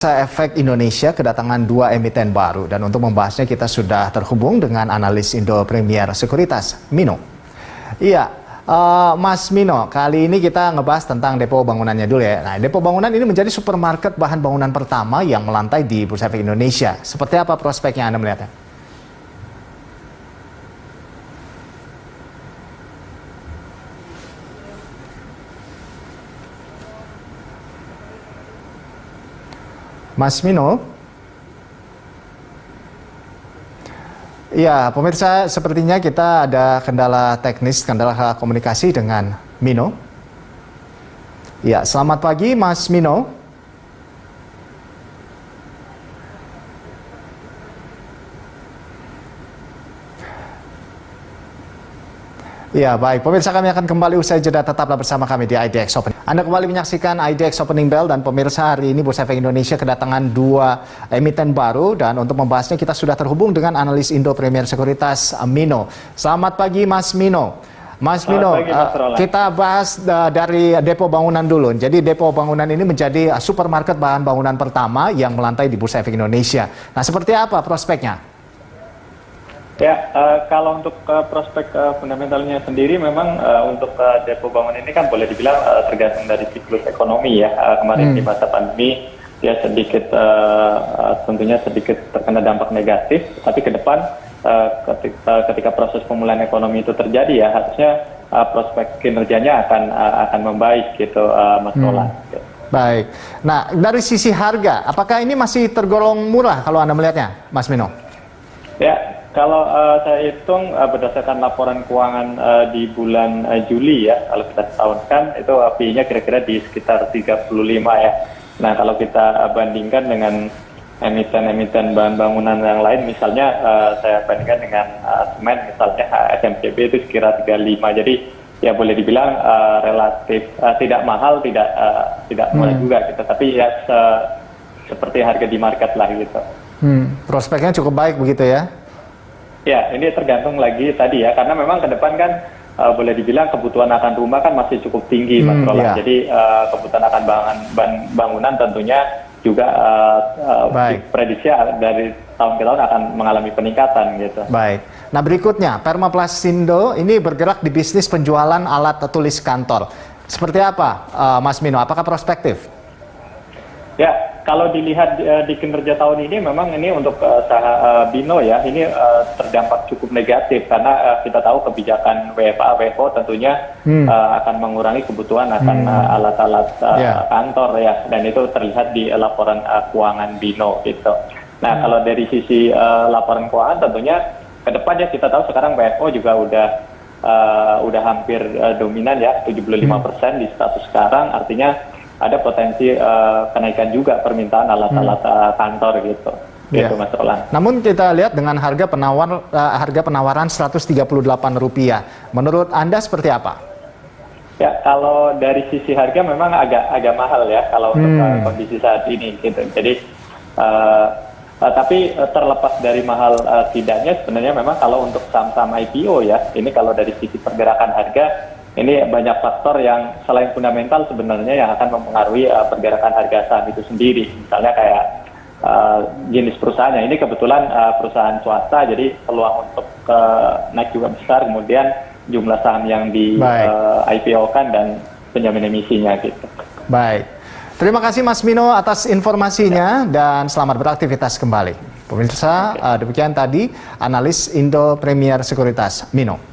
Bursa Efek Indonesia kedatangan dua emiten baru, dan untuk membahasnya kita sudah terhubung dengan analis Indo Premier Sekuritas, Mino. Iya, Mas Mino, kali ini kita ngebahas tentang depo bangunannya dulu ya. Nah, depo bangunan ini menjadi supermarket bahan bangunan pertama yang melantai di Bursa Efek Indonesia. Seperti apa prospeknya Anda melihatnya? Mas Mino? Ya, pemirsa, sepertinya kita ada kendala teknis, kendala komunikasi dengan Mino. Ya, selamat pagi Mas Mino. Ya, baik. Pemirsa, kami akan kembali usai jeda, tetaplah bersama kami di IDX Opening. Anda kembali menyaksikan IDX Opening Bell, dan pemirsa, hari ini Bursa Efek Indonesia kedatangan dua emiten baru, dan untuk membahasnya kita sudah terhubung dengan analis Indo Premier Sekuritas, Mino. Selamat pagi Mas Mino. Mas Mino, kita bahas dari depo bangunan dulu. Jadi depo bangunan ini menjadi supermarket bahan bangunan pertama yang melantai di Bursa Efek Indonesia. Nah, seperti apa prospeknya? Ya, kalau untuk prospek fundamentalnya sendiri memang untuk depo bangunan ini kan boleh dibilang tergantung dari siklus ekonomi ya. Kemarin di masa pandemi dia sedikit tentunya sedikit terkena dampak negatif, tapi ke depan ketika proses pemulihan ekonomi itu terjadi ya, harusnya prospek kinerjanya akan membaik gitu, Mas Roland. Baik. Nah, dari sisi harga, apakah ini masih tergolong murah kalau Anda melihatnya, Mas Mino? Ya, kalau saya hitung berdasarkan laporan keuangan di bulan Juli ya, kalau kita setahunkan itu PI-nya kira-kira di sekitar 35 ya. Nah, kalau kita bandingkan dengan emiten-emiten bahan bangunan yang lain, misalnya saya bandingkan dengan semen, misalnya SMCB itu sekira 35. Jadi ya boleh dibilang relatif tidak mahal, tidak murah juga gitu. Tapi ya seperti harga di market lah gitu. Prospeknya cukup baik begitu ya? Ya, ini tergantung lagi tadi ya, karena memang ke depan kan boleh dibilang kebutuhan akan rumah kan masih cukup tinggi, Mas Roland. Ya. Jadi kebutuhan akan bangunan tentunya juga prediksi dari tahun ke tahun akan mengalami peningkatan gitu. Baik. Nah, berikutnya Permaplasindo ini bergerak di bisnis penjualan alat tulis kantor. Seperti apa, Mas Mino? Apakah prospektif? Ya, kalau dilihat di kinerja tahun ini memang ini untuk saham Bino ya, ini terdampak cukup negatif karena kita tahu kebijakan WFA, WFO tentunya akan mengurangi kebutuhan akan alat-alat kantor ya, dan itu terlihat di laporan keuangan Bino gitu. Nah, kalau dari sisi laporan keuangan tentunya ke depannya kita tahu sekarang WFO juga udah hampir dominan ya, 75% di status sekarang, artinya ada potensi kenaikan juga permintaan alat-alat kantor gitu. Gitu, Mas Roland. Namun kita lihat dengan harga penawaran Rp138. Menurut Anda seperti apa? Ya, kalau dari sisi harga memang agak mahal ya kalau untuk kondisi saat ini gitu. Jadi tapi terlepas dari mahal tidaknya, sebenarnya memang kalau untuk saham-saham IPO ya, ini kalau dari sisi pergerakan harga, ini banyak faktor yang selain fundamental sebenarnya yang akan mempengaruhi pergerakan harga saham itu sendiri. Misalnya kayak jenis perusahaannya, ini kebetulan perusahaan swasta, jadi peluang untuk naik juga besar, kemudian jumlah saham yang di IPO-kan dan penjamin emisinya gitu. Baik. Terima kasih Mas Mino atas informasinya dan selamat beraktivitas kembali. Pemirsa, demikian tadi analis Indo Premier Sekuritas, Mino.